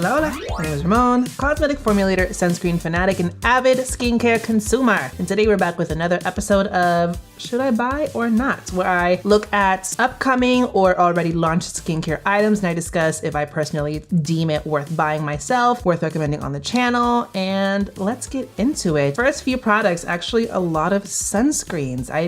Hola, hola. My name is Ramon, cosmetic formulator, sunscreen fanatic, and avid skincare consumer. And today we're back with another episode of Should I Buy or Not? Where I look at upcoming or already launched skincare items and I discuss if I personally deem it worth buying myself, worth recommending on the channel, and let's get into it. First few products, actually a lot of sunscreens. I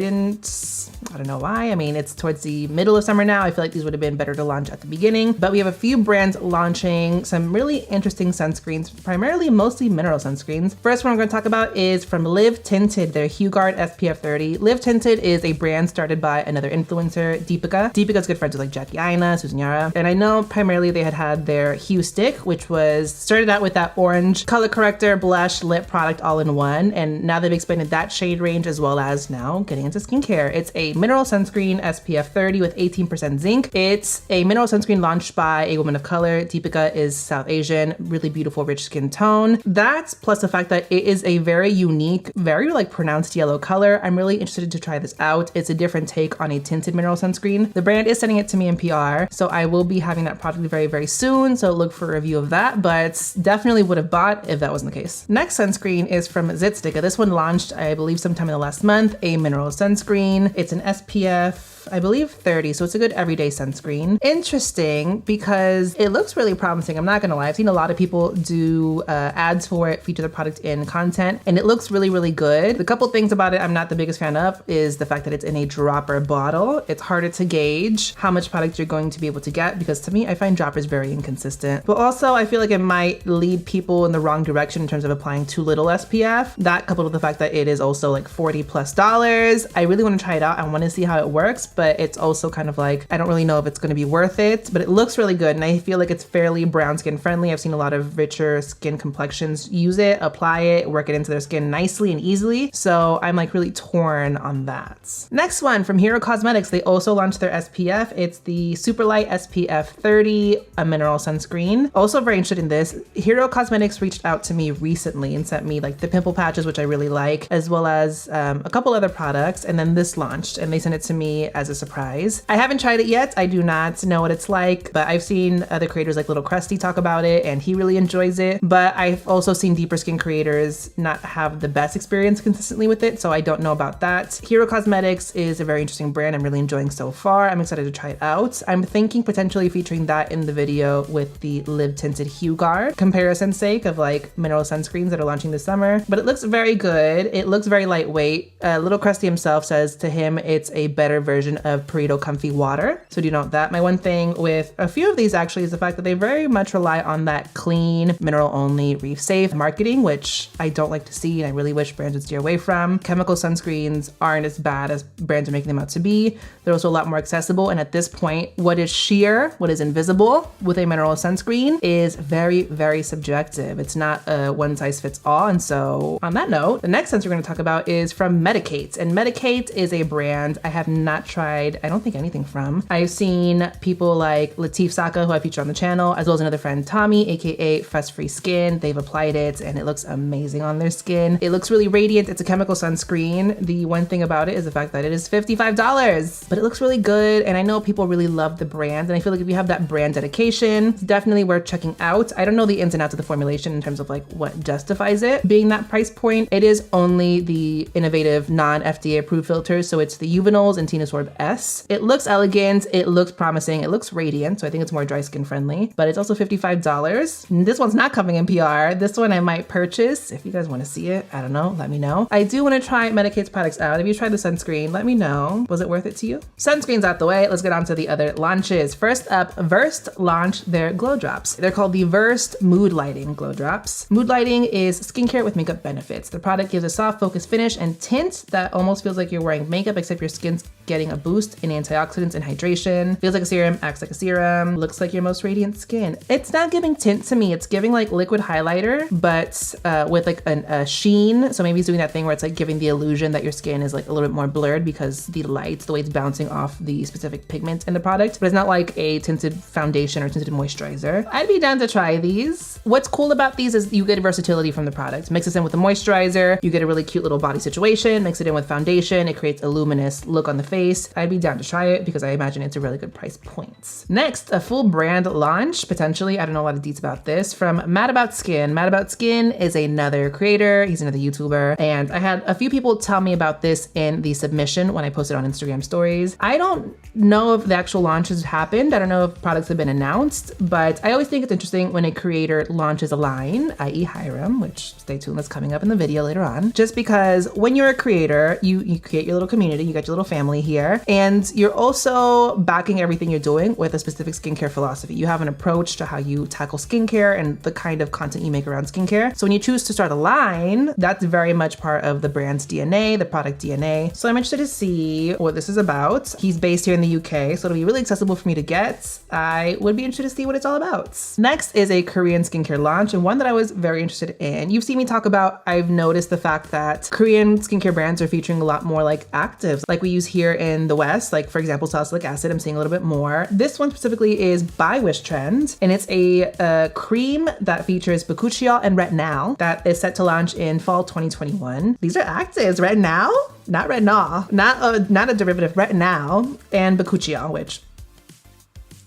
don't know why. I mean, it's towards the middle of summer now. I feel like these would have been better to launch at the beginning, but we have a few brands launching some really interesting sunscreens, primarily mostly mineral sunscreens. First one I'm going to talk about is from Live Tinted, their HueGuard SPF 30. Live Tinted is a brand started by another influencer, Zitsticka. Zitsticka's good friends with like Jackie Aina, Susan Yara, and I know primarily they had their Hue Stick, which was started out with that orange color corrector, blush, lip product all in one, and now they've expanded that shade range as well as now getting into skincare. It's a mineral sunscreen SPF 30 with 18% zinc. It's a mineral sunscreen launched by a woman of color. Zitsticka is South Asian, really beautiful, rich skin tone. That's plus the fact that it is a very unique, very like pronounced yellow color. I'm really interested to try this out. It's a different take on a tinted mineral sunscreen. The brand is sending it to me in PR, so I will be having that product very, very soon. So look for a review of that, but definitely would have bought if that wasn't the case. Next sunscreen is from Zitsticka. This one launched, I believe, sometime in the last month, a mineral sunscreen. It's an SPF, I believe 30, so it's a good everyday sunscreen. Interesting because it looks really promising. I'm not gonna lie. I've seen a lot of people do ads for it, feature the product in content, and it looks really, really good. The couple things about it I'm not the biggest fan of is the fact that it's in a dropper bottle. It's harder to gauge how much product you're going to be able to get because to me, I find droppers very inconsistent. But also I feel like it might lead people in the wrong direction in terms of applying too little SPF. That coupled with the fact that it is also like $40+. I really wanna try it out. I wanna see how it works, but it's also kind of like, I don't really know if it's gonna be worth it, but it looks really good. And I feel like it's fairly brown skin friendly. I've seen a lot of richer skin complexions use it, apply it, work it into their skin nicely and easily. So I'm like really torn on that. Next one from Hero Cosmetics, they also launched their SPF. It's the Superlight SPF 30, a mineral sunscreen. Also very interested in this. Hero Cosmetics reached out to me recently and sent me like the pimple patches, which I really like, as well as a couple other products. And then this launched and they sent it to me as a surprise. I haven't tried it yet. I do not know what it's like, but I've seen other creators like Little Krusty talk about it and he really enjoys it. But I've also seen deeper skin creators not have the best experience consistently with it, so I don't know about that. Hero Cosmetics is a very interesting brand I'm really enjoying so far. I'm excited to try it out. I'm thinking potentially featuring that in the video with the Live Tinted HueGuard comparison's sake of like mineral sunscreens that are launching this summer. But it looks very good. It looks very lightweight. Little Krusty himself says to him it's a better version of Perito Comfy Water. So do note that. My one thing with a few of these actually is the fact that they very much rely on that clean, mineral only, reef safe marketing, which I don't like to see and I really wish brands would steer away from. Chemical sunscreens aren't as bad as brands are making them out to be. They're also a lot more accessible. And at this point, what is sheer, what is invisible with a mineral sunscreen is very, very subjective. It's not a one size fits all. And so on that note, the next scent we're going to talk about is from Medicaid. And Medicaid is a brand I have not tried, I don't think anything from. I've seen people like Latif Saka, who I feature on the channel, as well as another friend, Tommy, aka Fuss Free Skin. They've applied it and it looks amazing on their skin. It looks really radiant. It's a chemical sunscreen. The one thing about it is the fact that it is $55, but it looks really good. And I know people really love the brand. And I feel like if you have that brand dedication, it's definitely worth checking out. I don't know the ins and outs of the formulation in terms of like what justifies it being that price point. It is only the innovative non-FDA approved filters. So it's the Juveniles and Tenosorb S. It looks elegant. It looks promising. It looks radiant. So I think it's more dry skin friendly, but it's also $55. This one's not coming in PR. This one I might purchase. If you guys want to see it, I don't know, let me know. I do want to try Medicaid's products out. If you tried the sunscreen, let me know. Was it worth it to you? Sunscreen's out the way. Let's get on to the other launches. First up, Versed launched their glow drops. They're called the Versed Mood Lighting Glow Drops. Mood lighting is skincare with makeup benefits. The product gives a soft, focused finish and tint that almost feels like you're wearing makeup, except your skin's getting a boost in antioxidants and hydration. Feels like a serum, acts like a serum, looks like your most radiant skin. It's not giving tint to me. It's giving like liquid highlighter, but with like a sheen. So maybe it's doing that thing where it's like giving the illusion that your skin is like a little bit more blurred because the light, the way it's bouncing off the specific pigment in the product, but it's not like a tinted foundation or tinted moisturizer. I'd be down to try these. What's cool about these is you get versatility from the product. Mix this in with the moisturizer, you get a really cute little body situation. Mix it in with foundation, it creates a luminous look on the face. I'd be down to try it because I imagine it's a really good price point. Next, a full brand launch, potentially. I don't know a lot of deets about this, from Mad About Skin. Mad About Skin is another creator, he's another YouTuber, and I had a few people tell me about this in the submission when I posted on Instagram stories. I don't know if the actual launch has happened. I don't know if products have been announced, but I always think it's interesting when a creator launches a line, i.e. Hyram, which stay tuned, that's coming up in the video later on, just because when you're a creator, you create your little community, you got your little family here, and you're also backing everything you're doing with a specific skincare philosophy. You have an approach to how you tackle skincare and the kind of content you make around skincare. So when you choose to start a line, that's very much part of the brand's DNA, the product DNA. So I'm interested to see what this is about. He's based here in the UK, so it'll be really accessible for me to get. I would be interested to see what it's all about. Next is a Korean skincare launch, and one that I was very interested in. You've seen me talk about, I've noticed the fact that Korean skincare brands are featuring a lot more like actives, like we use here in the West, like for example, salicylic acid, I'm seeing a little bit more. This one specifically is by Wishtrend, and it's a cream that features Bakuchiol and Retinal that is set to launch in fall 2021. These are actives, Retinal? Not Retinol, not a derivative, Retinal and Bakuchiol, which,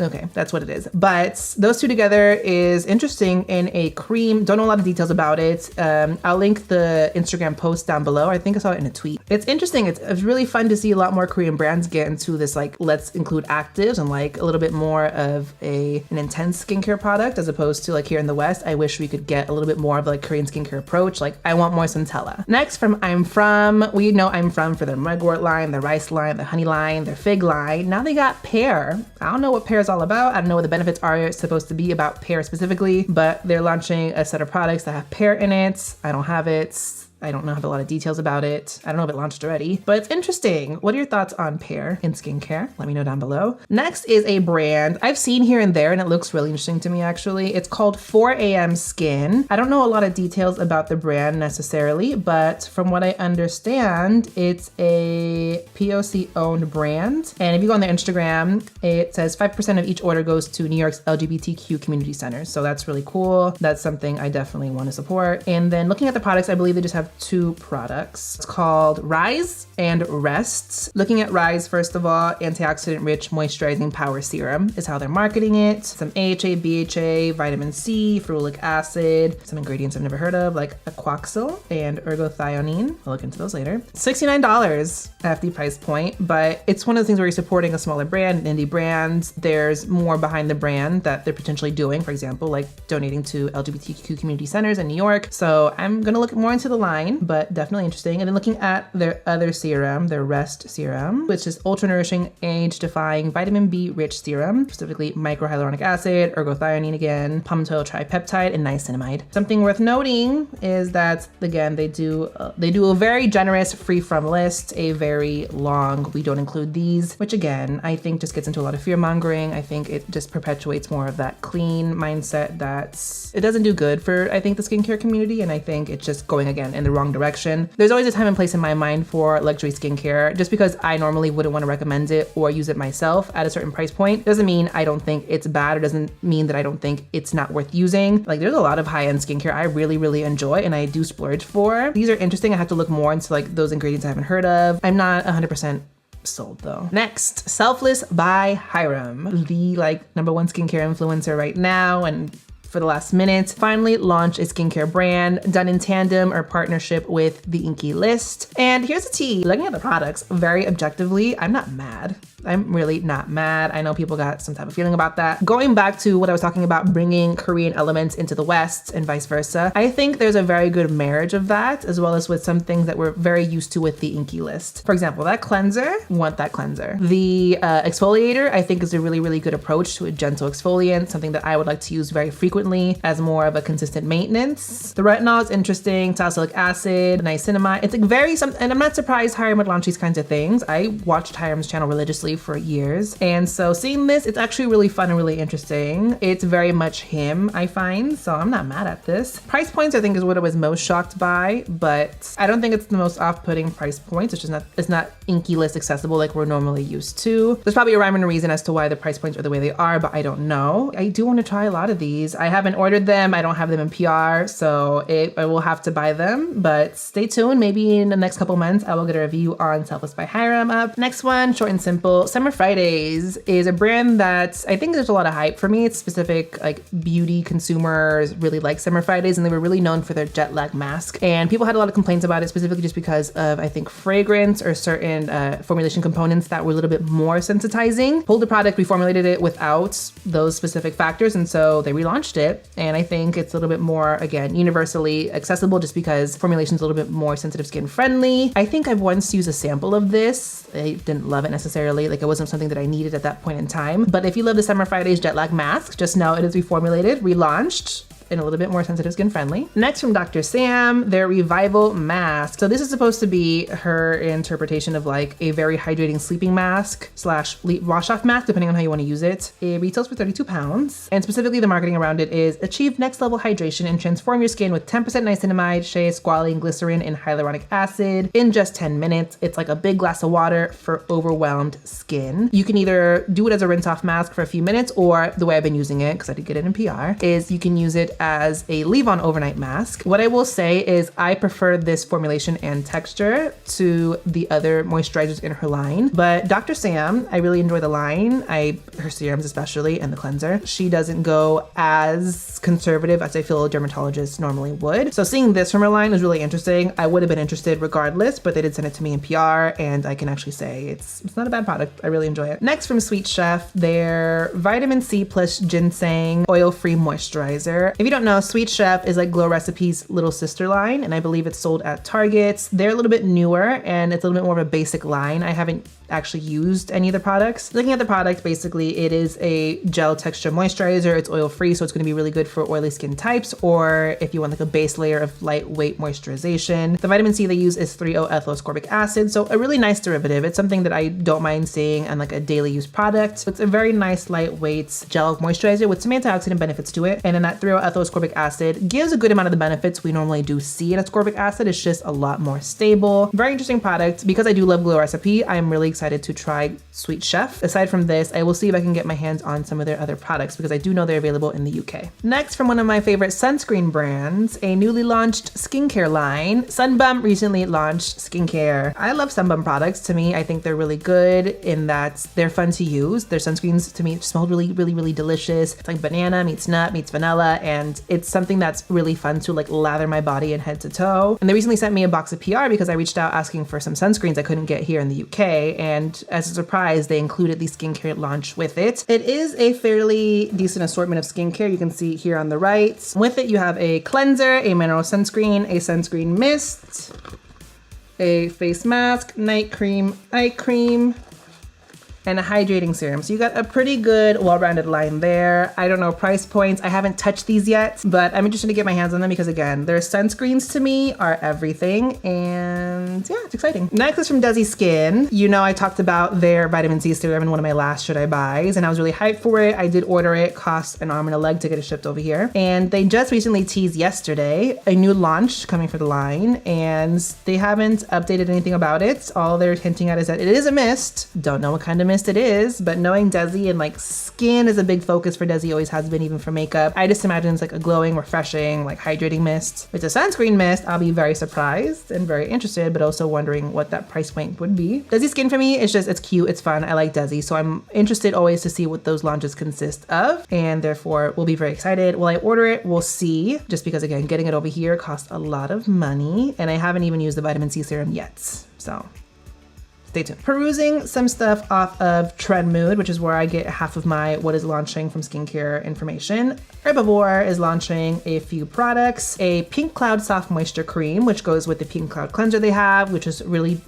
okay, that's what it is. But those two together is interesting in a cream. Don't know a lot of details about it. I'll link the Instagram post down below. I think I saw it in a tweet. It's interesting. It's really fun to see a lot more Korean brands get into this, like, let's include actives and like a little bit more of an intense skincare product as opposed to like here in the West. I wish we could get a little bit more of like Korean skincare approach. Like I want more Centella. Next, from I'm From, we know I'm From for their mugwort line, their rice line, their honey line, their fig line. Now they got Pear. I don't know what Pear is all about. I don't know what the benefits are supposed to be about Pear specifically, but they're launching a set of products that have Pear in it. I don't have it. I don't have a lot of details about it. I don't know if it launched already, but it's interesting. What are your thoughts on Pear in skincare? Let me know down below. Next is a brand I've seen here and there, and it looks really interesting to me actually. It's called 4 AM Skin. I don't know a lot of details about the brand necessarily, but from what I understand, it's a POC owned brand. And if you go on their Instagram, it says 5% of each order goes to New York's LGBTQ community centers. So that's really cool. That's something I definitely want to support. And then looking at the products, I believe they just have 2 products. It's called Rise and Rests. Looking at Rise, first of all, antioxidant rich moisturizing power serum is how they're marketing it. Some AHA, BHA, vitamin C, ferulic acid, some ingredients I've never heard of like aquoxyl and ergothioneine. I'll look into those later. $69 hefty price point, but it's one of the things where you're supporting a smaller brand, an indie brand. There's more behind the brand that they're potentially doing, for example, like donating to LGBTQ community centers in New York. So I'm gonna look more into the line, but definitely interesting. And then looking at their other serum, their Rest serum, which is ultra nourishing, age defying vitamin B rich serum, specifically microhyaluronic acid, ergothioneine again, palmitoyl tripeptide, and niacinamide. Something worth noting is that again, they do a very generous free from list, a very long we don't include these, which again, I think just gets into a lot of fear mongering. I think it just perpetuates more of that clean mindset it doesn't do good for, I think, the skincare community. And I think it's just going again in the wrong direction. There's always a time and place in my mind for luxury skincare. Just because I normally wouldn't want to recommend it or use it myself at a certain price point doesn't mean I don't think it's bad, or doesn't mean that I don't think it's not worth using. Like there's a lot of high-end skincare I really, really enjoy and I do splurge for. These are interesting. I have to look more into like those ingredients I haven't heard of. I'm not 100% sold though. Next, Selfless by Hyram, the like #1 skincare influencer right now and for the last minute, finally launched a skincare brand done in tandem or partnership with the Inky List. And here's the tea. Looking at the products very objectively, I'm not mad. I'm really not mad. I know people got some type of feeling about that. Going back to what I was talking about, bringing Korean elements into the West and vice versa, I think there's a very good marriage of that, as well as with some things that we're very used to with the Inky List. For example, that cleanser, want that cleanser. The exfoliator, I think is a really, really good approach to a gentle exfoliant, something that I would like to use very frequently as more of a consistent maintenance. The retinol is interesting, salicylic acid, niacinamide. It's like very, and I'm not surprised Hyram would launch these kinds of things. I watched Hyram's channel religiously for years. And so seeing this, it's actually really fun and really interesting. It's very much him, I find. So I'm not mad at this. Price points, I think, is what I was most shocked by, but I don't think it's the most off-putting price points. It's not Inky List accessible like we're normally used to. There's probably a rhyme and a reason as to why the price points are the way they are, but I don't know. I do want to try a lot of these. I haven't ordered them. I don't have them in PR, so I will have to buy them, but stay tuned. Maybe in the next couple months, I will get a review on Selfless by Hyram up. Next one, short and simple. Summer Fridays is a brand that I think there's a lot of hype for me. It's specific, like beauty consumers really like Summer Fridays, and they were really known for their jet lag mask. And people had a lot of complaints about it, specifically just because of, I think, fragrance or certain formulation components that were a little bit more sensitizing. Pulled the product, reformulated it without those specific factors, and so they relaunched it. And I think it's a little bit more, again, universally accessible just because formulation's a little bit more sensitive skin friendly. I think I've once used a sample of this. I didn't love it necessarily. Like, it wasn't something that I needed at that point in time. But if you love the Summer Fridays jet lag mask, just know it is reformulated, relaunched, and a little bit more sensitive skin friendly. Next from Dr. Sam, their Revival Mask. So this is supposed to be her interpretation of like a very hydrating sleeping mask slash wash off mask, depending on how you want to use it. It retails for 32 pounds. And specifically the marketing around it is achieve next level hydration and transform your skin with 10% niacinamide, shea, squalene, glycerin, and hyaluronic acid in just 10 minutes. It's like a big glass of water for overwhelmed skin. You can either do it as a rinse off mask for a few minutes, or the way I've been using it, because I did get it in PR, is you can use it as a leave-on overnight mask. What I will say is I prefer this formulation and texture to the other moisturizers in her line, but Dr. Sam, I really enjoy the line. Her serums especially, and the cleanser. She doesn't go as conservative as I feel a dermatologist normally would. So seeing this from her line was really interesting. I would have been interested regardless, but they did send it to me in PR, and I can actually say it's not a bad product. I really enjoy it. Next from Sweet Chef, their Vitamin C plus Ginseng Oil-Free Moisturizer. If you don't know, Sweet Chef is like Glow Recipes' little sister line, and I believe it's sold at Targets. They're a little bit newer, and it's a little bit more of a basic line. I haven't actually used any of the products. Looking at the product, basically it is a gel texture moisturizer. It's oil free, so it's going to be really good for oily skin types, or if you want like a base layer of lightweight moisturization. The vitamin C they use is 3-O-ethylscorbic acid, so a really nice derivative. It's something that I don't mind seeing on like a daily use product. It's a very nice lightweight gel moisturizer with some antioxidant benefits to it, and then that 3-O-ethylscorbic acid gives a good amount of the benefits we normally do see in ascorbic acid. It's just a lot more stable. Very interesting product. Because I do love Glow Recipe, I'm really excited to try Sweet Chef. Aside from this, I will see if I can get my hands on some of their other products because I do know they're available in the UK. Next, from one of my favorite sunscreen brands, a newly launched skincare line. Sunbum recently launched skincare. I love Sunbum products. To me, I think they're really good in that they're fun to use. Their sunscreens to me smell really delicious. It's like banana meets nut meets vanilla, and it's something that's really fun to like lather my body and head to toe. And they recently sent me a box of PR because I reached out asking for some sunscreens I couldn't get here in the UK, and as a surprise, they included the skincare launch with it. It is a fairly decent assortment of skincare. You can see here on the right. With it, you have a cleanser, a mineral sunscreen, a sunscreen mist, a face mask, night cream, eye cream, and a hydrating serum. So you got a pretty good, well-rounded line there. I don't know price points. I haven't touched these yet, but I'm interested to get my hands on them because again, their sunscreens to me are everything, and yeah, it's exciting. Next is from Desi Skin. You know, I talked about their vitamin C serum in one of my last Should I Buys, and I was really hyped for it. I did order it, cost an arm and a leg to get it shipped over here. And they just recently teased yesterday a new launch coming for the line, and they haven't updated anything about it. All they're hinting at is that it is a mist. Don't know what kind of mist it is, but knowing Desi and like skin is a big focus for Desi, always has been, even for makeup. I just imagine it's like a glowing, refreshing, like hydrating mist. If it's a sunscreen mist, I'll be very surprised and very interested, but also wondering what that price point would be. Desi Skin for me is just, it's cute, it's fun. I like Desi, so I'm interested always to see what those launches consist of, and therefore we'll be very excited. Will I order it? We'll see, just because again, getting it over here costs a lot of money, and I haven't even used the vitamin C serum yet, so stay tuned. Perusing some stuff off of Trend Mood, which is where I get half of my what is launching from skincare information. Herbivore is launching a few products. A Pink Cloud Soft Moisture Cream, which goes with the Pink Cloud cleanser they have, which is really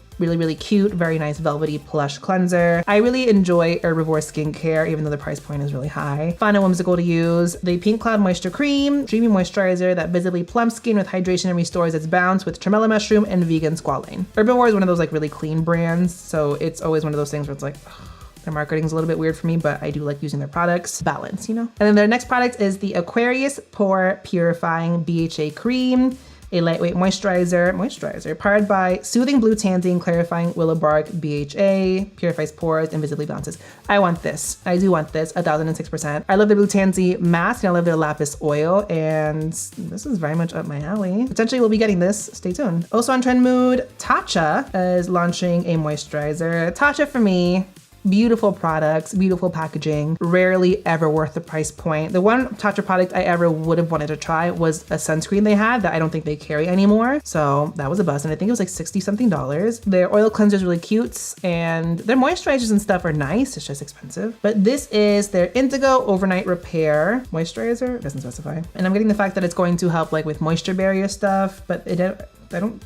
cute, very nice velvety plush cleanser. I really enjoy Herbivore skincare, even though the price point is really high. Fun and whimsical to use. The Pink Cloud Moisture Cream, dreamy moisturizer that visibly plumps skin with hydration and restores its bounce with tremella mushroom and vegan squalane. Herbivore is one of those like really clean brands, so it's always one of those things where it's like, ugh, their marketing is a little bit weird for me, but I do like using their products. Balance, you know? And then their next product is the Aquarius Pore Purifying BHA Cream. a lightweight moisturizer powered by soothing blue tansine, clarifying willow bark, BHA, purifies pores, and visibly balances. I want this. I do want this, 1006%. I love the blue tansy mask and I love their lapis oil, and this is very much up my alley. Potentially we'll be getting this. Stay tuned. Also on Trend Mood, Tatcha is launching a moisturizer. Tatcha for me, beautiful products, beautiful packaging, rarely ever worth the price point. The one Tatcha product I ever would have wanted to try was a sunscreen they had that I don't think they carry anymore. So that was a bust, and I think it was like 60 something dollars. Their oil cleanser is really cute, and their moisturizers and stuff are nice. It's just expensive. But this is their Indigo Overnight Repair Moisturizer. It doesn't specify. And I'm getting the fact that it's going to help like with moisture barrier stuff, but they don't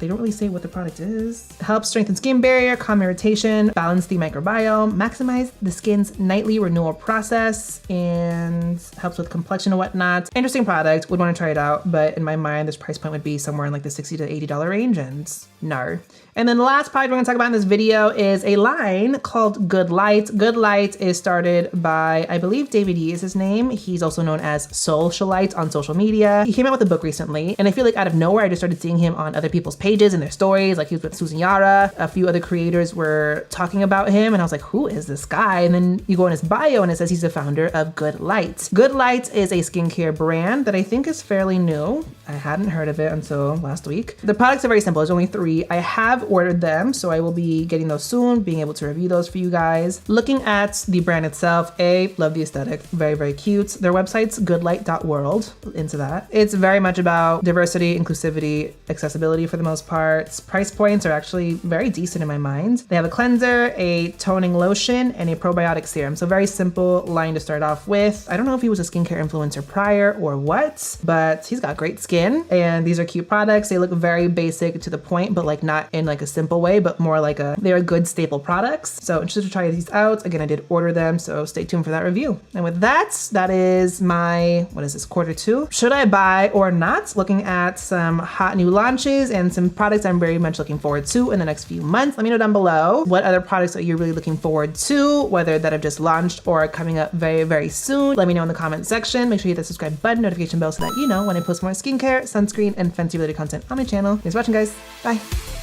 really say what the product is. Helps strengthen skin barrier, calm irritation, balance the microbiome, maximize the skin's nightly renewal process, and helps with complexion and whatnot. Interesting product, would want to try it out, but in my mind, this price point would be somewhere in like the $60 to $80 range, and no. And then the last product we're gonna talk about in this video is a line called Good Light. Good Light is started by, I believe David Yee is his name. He's also known as Socialite on social media. He came out with a book recently, and I feel like out of nowhere, I just started seeing him on other people's pages and their stories. Like he was with Susan Yara. A few other creators were talking about him, and I was like, who is this guy? And then you go in his bio and it says he's the founder of Good Light. Good Light is a skincare brand that I think is fairly new. I hadn't heard of it until last week. The products are very simple. There's only 3. I have ordered them, so I will be getting those soon, being able to review those for you guys. Looking at the brand itself, love the aesthetic, very, very cute. Their website's goodlight.world, into that. It's very much about diversity, inclusivity, accessibility for the most part. Price points are actually very decent in my mind. They have a cleanser, a toning lotion, and a probiotic serum. So very simple line to start off with. I don't know if he was a skincare influencer prior or what, but he's got great skin, and these are cute products. They look very basic to the point, but like not in like a simple way, but more like they're good staple products. So interested to try these out. Again, I did order them, so stay tuned for that review. And with that, that is my, what is this, Q2? Should I buy or not? Looking at some hot new launches and some products I'm very much looking forward to in the next few months. Let me know down below what other products are you really looking forward to, whether that have just launched or are coming up very, very soon. Let me know in the comment section. Make sure you hit the subscribe button, notification bell, so that you know when I post more skincare, sunscreen, and fancy related content on my channel. Thanks for watching, guys. Bye.